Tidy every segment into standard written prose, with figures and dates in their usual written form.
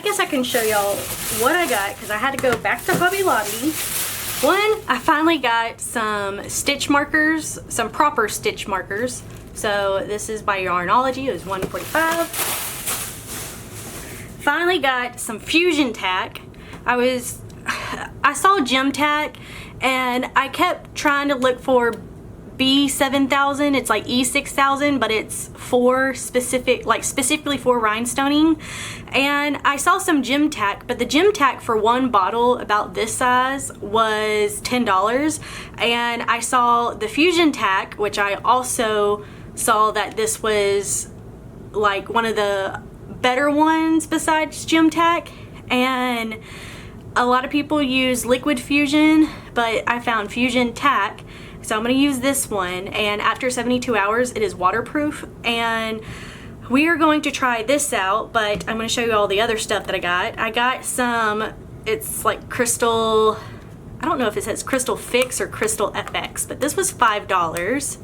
guess I can show y'all what I got because I had to go back to Hobby Lobby. One, I finally got some stitch markers, some proper stitch markers. So this is by Yarnology. It was $1.45. Finally got some fusion tack. I saw gem tack and I kept trying to look for B7000. It's like E6000, but it's for specifically for rhinestoning. And I saw some gem tack, but the gem tack for one bottle about this size was $10. And I saw the fusion tack, which I also saw that this was like one of the better ones besides gem tack. And a lot of people use liquid fusion, but I found fusion tack. So I'm gonna use this one, and after 72 hours, it is waterproof. And we are going to try this out, but I'm gonna show you all the other stuff that I got. I got some, it's like crystal, I don't know if it says Crystal Fix or Crystal FX, but this was $5.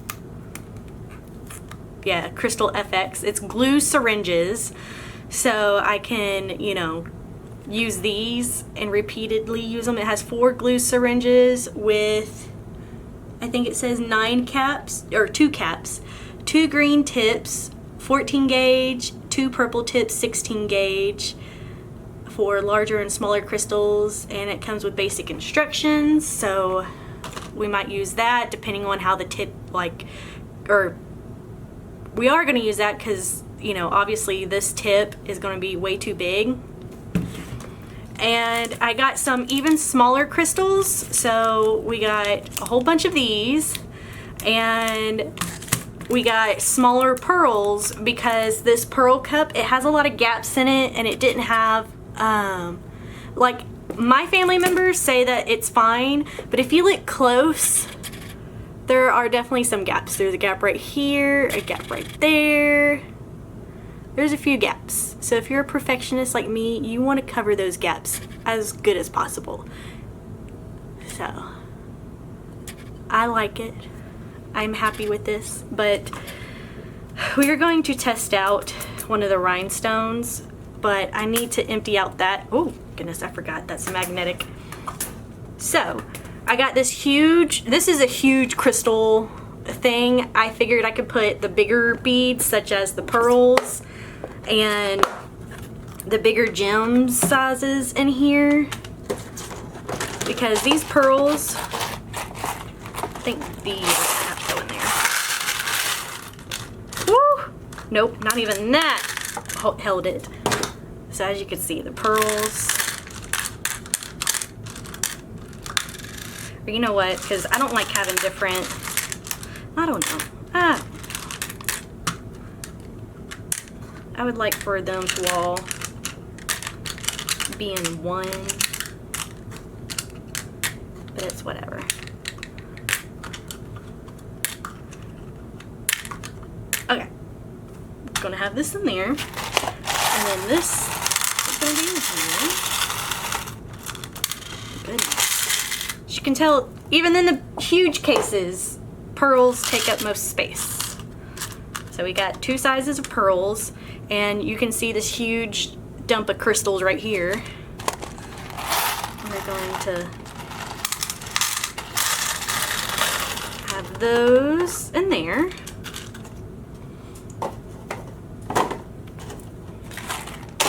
Yeah, Crystal FX. It's glue syringes, so I can, you know, use these and repeatedly use them. It has 4 glue syringes with, I think it says 9 caps, or 2 caps, 2 green tips, 14 gauge, 2 purple tips, 16 gauge for larger and smaller crystals, and it comes with basic instructions, so we might use that depending on how the tip, or we are going to use that because, you know, obviously this tip is going to be way too big. And I got some even smaller crystals, so we got a whole bunch of these, and we got smaller pearls because this pearl cup, it has a lot of gaps in it, and it didn't have, like, my family members say that it's fine, but if you look close, there are definitely some gaps. There's a gap right here, a gap right there. There's a few gaps. So if you're a perfectionist like me, you want to cover those gaps as good as possible. So I like it. I'm happy with this, but we are going to test out one of the rhinestones, but I need to empty out that. Oh goodness, I forgot that's magnetic. So I got this is a huge crystal thing. I figured I could put the bigger beads such as the pearls and the bigger gem sizes in here, because these pearls, I think these have to go in there. Woo! Nope, not even that held it. So as you can see, the pearls, or you know what, because I don't like having different, I don't know, I would like for them to all be in one, but it's whatever. Okay, I'm gonna have this in there, and then this is gonna be in here. Goodness. As you can tell, even in the huge cases, pearls take up most space. So we got 2 sizes of pearls, and you can see this huge dump of crystals right here. We're going to have those in there.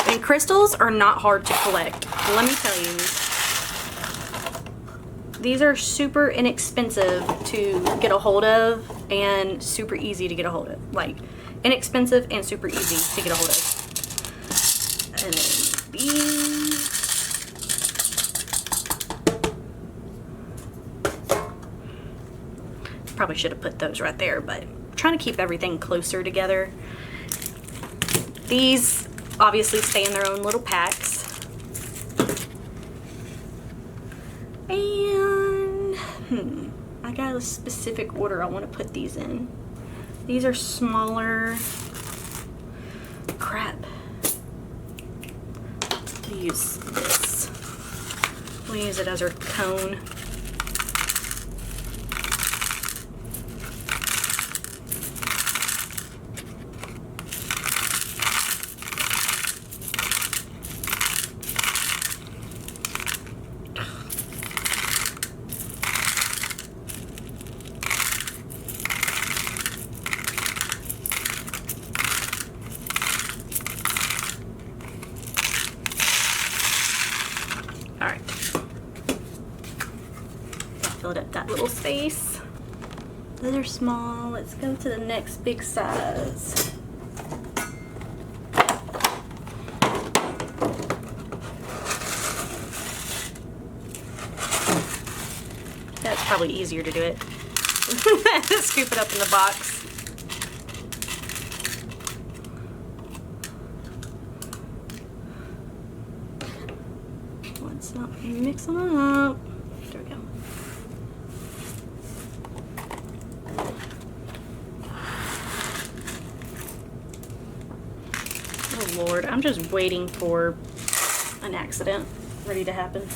And crystals are not hard to collect. Let me tell you. These are super inexpensive to get a hold of and super easy to get a hold of. Like, inexpensive and super easy to get a hold of. And then these. Probably should have put those right there, but I'm trying to keep everything closer together. These obviously stay in their own little packs. And I got a specific order I want to put these in. These are smaller. Crap. To use this. We'll use it as our cone. Alright. Filled up that little space. Those are small. Let's go to the next big size. That's probably easier to do it. Scoop it up in the box. Let's not mix them up. There we go. Oh Lord, I'm just waiting for an accident ready to happen.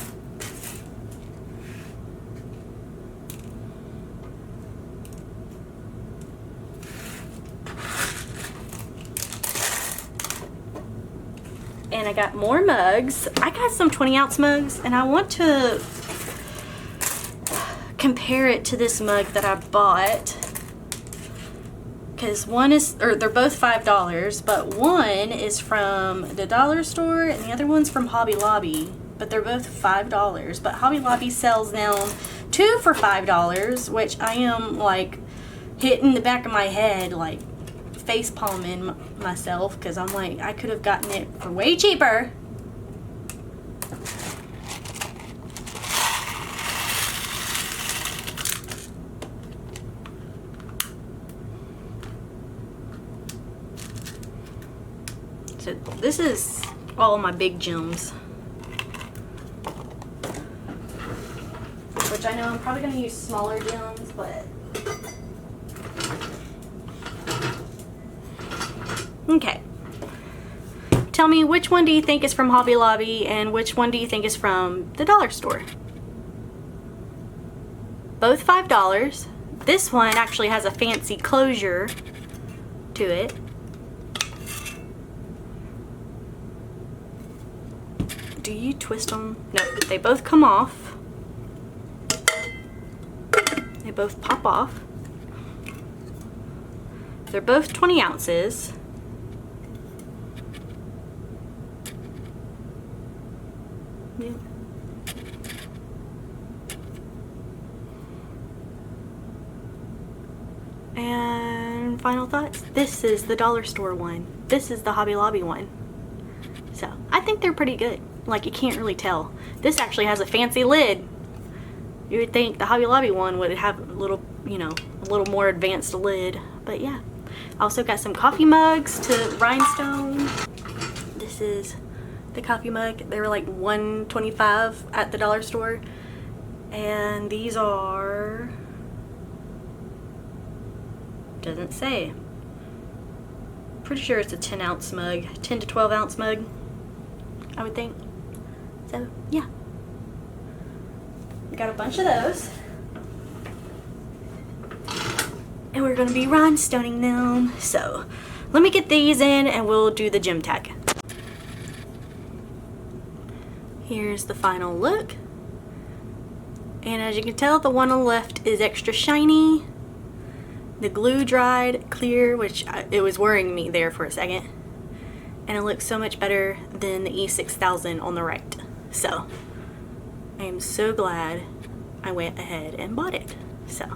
And I got more mugs. I got some 20-ounce mugs, and I want to compare it to this mug that I bought. Because one is, or they're both $5, but one is from the dollar store and the other one's from Hobby Lobby. But they're both $5. But Hobby Lobby sells now 2 for $5, which I am like hitting the back of my head, like face palming myself, because I'm like, I could have gotten it for way cheaper. So this is all my big gems, which I know I'm probably going to use smaller gems, but okay. Tell me, which one do you think is from Hobby Lobby and which one do you think is from the dollar store? Both $5. This one actually has a fancy closure to it. Do you twist them? No, they both come off. They both pop off. They're both 20 ounces. Yeah. And final thoughts. This is the dollar store one. This is the Hobby Lobby one. So I think they're pretty good. Like, you can't really tell. This actually has a fancy lid. You would think the Hobby Lobby one would have a little, you know, a little more advanced lid. But yeah. I also got some coffee mugs to Rhinestone. This is the coffee mug. They were like $1.25 at the dollar store. And these are... doesn't say. Pretty sure it's a 10-ounce mug. 10 to 12-ounce mug, I would think. So, yeah. We got a bunch of those. And we're going to be rhinestoning them. So, let me get these in and we'll do the gem tag. Here's the final look. And as you can tell, the one on the left is extra shiny. The glue dried clear, which it was worrying me there for a second. And it looks so much better than the E6000 on the right. So, I am so glad I went ahead and bought it. So,